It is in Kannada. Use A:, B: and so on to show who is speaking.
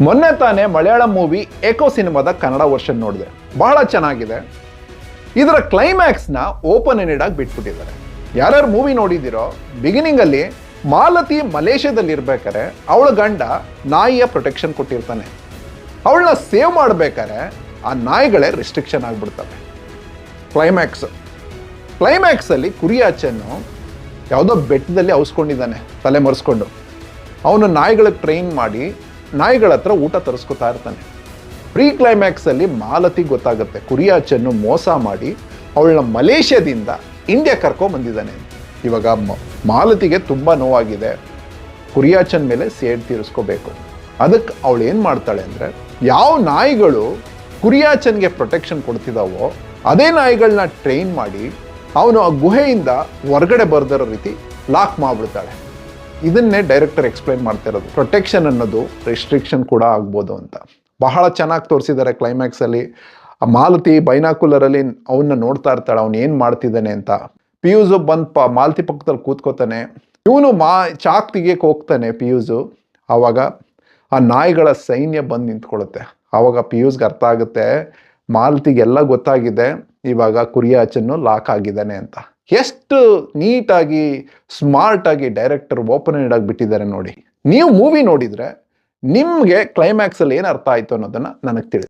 A: ಮೊನ್ನೆ ತಾನೇ ಮಲಯಾಳಂ ಮೂವಿ ಏಕೋ ಸಿನಿಮಾದ ಕನ್ನಡ ವರ್ಷನ್ ನೋಡಿದೆ. ಬಹಳ ಚೆನ್ನಾಗಿದೆ. ಇದರ ಕ್ಲೈಮ್ಯಾಕ್ಸ್ನ ಓಪನ್ ಎಂಡೆಡ್ ಆಗಿ ಬಿಟ್ಬಿಟ್ಟಿದ್ದಾರೆ. ಯಾರ್ಯಾರು ಮೂವಿ ನೋಡಿದಿರೋ, ಬಿಗಿನಿಂಗಲ್ಲಿ ಮಾಲತಿ ಮಲೇಷ್ಯಾದಲ್ಲಿ ಇರ್ಬೇಕಾರೆ ಅವಳ ಗಂಡ ನಾಯಿಯ ಪ್ರೊಟೆಕ್ಷನ್ ಕೊಟ್ಟಿರ್ತಾನೆ. ಅವಳನ್ನ ಸೇವ್ ಮಾಡ್ಬೇಕಾರೆ ಆ ನಾಯಿಗಳೇ ರೆಸ್ಟ್ರಿಕ್ಷನ್ ಆಗಿಬಿಡ್ತವೆ. ಕ್ಲೈಮ್ಯಾಕ್ಸಲ್ಲಿ ಕುರಿಯಾಚನ್ನು ಯಾವುದೋ ಬೆಟ್ಟದಲ್ಲಿ ಔಸ್ಕೊಂಡಿದ್ದಾನೆ ತಲೆ ಮರೆಸ್ಕೊಂಡು. ಅವನು ನಾಯಿಗಳಿಗೆ ಟ್ರೈನ್ ಮಾಡಿ ನಾಯಿಗಳ ಹತ್ರ ಊಟ ತರಿಸ್ಕೊತಾ ಇರ್ತಾನೆ. ಪ್ರೀ ಕ್ಲೈಮ್ಯಾಕ್ಸಲ್ಲಿ ಮಾಲತಿ ಗೊತ್ತಾಗುತ್ತೆ ಕುರಿಯಾಚನ್ನು ಮೋಸ ಮಾಡಿ ಅವಳನ್ನ ಮಲೇಷ್ಯಾದಿಂದ ಇಂಡಿಯಾ ಕರ್ಕೊಂಬಂದಿದ್ದಾನೆ. ಇವಾಗ ಮಾಲತಿಗೆ ತುಂಬ ನೋವಾಗಿದೆ. ಕುರಿಯಾಚನ್ ಮೇಲೆ ಸೇಡ್ ತೀರಿಸ್ಕೋಬೇಕು. ಅದಕ್ಕೆ ಅವಳು ಏನು ಮಾಡ್ತಾಳೆ ಅಂದರೆ, ಯಾವ ನಾಯಿಗಳು ಕುರಿಯಾಚನ್ಗೆ ಪ್ರೊಟೆಕ್ಷನ್ ಕೊಡ್ತಿದ್ದಾವೋ ಅದೇ ನಾಯಿಗಳನ್ನ ಟ್ರೈನ್ ಮಾಡಿ ಅವನು ಆ ಗುಹೆಯಿಂದ ಹೊರಗಡೆ ಬರ್ದಿರೋ ರೀತಿ ಲಾಕ್ ಮಾಡಿಬಿಡ್ತಾಳೆ. ಇದನ್ನೇ ಡೈರೆಕ್ಟರ್ ಎಕ್ಸ್ಪ್ಲೈನ್ ಮಾಡ್ತಿರೋದು. ಪ್ರೊಟೆಕ್ಷನ್ ಅನ್ನೋದು ರೆಸ್ಟ್ರಿಕ್ಷನ್ ಕೂಡ ಆಗ್ಬೋದು ಅಂತ. ಬಹಳ ಚೆನ್ನಾಗಿ ತೋರಿಸಿದ್ದಾರೆ ಕ್ಲೈಮ್ಯಾಕ್ಸಲ್ಲಿ. ಆ ಮಾಲತಿ ಬೈನಾಕುಲರಲ್ಲಿ ಅವನ್ನ ನೋಡ್ತಾ ಇರ್ತಾಳೆ, ಅವನು ಏನು ಮಾಡ್ತಿದ್ದಾನೆ ಅಂತ. ಪಿಯೂಸು ಬಂದು ಮಾಲತಿ ಪಕ್ಕದಲ್ಲಿ ಕೂತ್ಕೋತಾನೆ. ಇವನು ಚಾಕ್ ತೆಗಿಯಕ್ಕೆ ಹೋಗ್ತಾನೆ ಪಿಯೂಸು. ಆವಾಗ ಆ ನಾಯಿಗಳ ಸೈನ್ಯ ಬಂದು ನಿಂತ್ಕೊಳ್ಳುತ್ತೆ. ಆವಾಗ ಪಿಯೂಸ್ಗೆ ಅರ್ಥ ಆಗುತ್ತೆ, ಮಾಲತಿಗೆಲ್ಲ ಗೊತ್ತಾಗಿದೆ, ಇವಾಗ ಕುರಿಯಾಚನ್ನು ಲಾಕ್ ಆಗಿದ್ದಾನೆ ಅಂತ. ಎಷ್ಟು ನೀಟಾಗಿ ಸ್ಮಾರ್ಟಾಗಿ ಡೈರೆಕ್ಟರ್ ಓಪನ್ ಎಂಡ್ ಆಗಿ ಬಿಟ್ಟಿದ್ದಾರೆ ನೋಡಿ. ನೀವು ಮೂವಿ ನೋಡಿದರೆ ನಿಮಗೆ ಕ್ಲೈಮ್ಯಾಕ್ಸಲ್ಲಿ ಏನು ಅರ್ಥ ಆಯಿತು ಅನ್ನೋದನ್ನು ನನಗೆ ತಿಳಿಸಿ.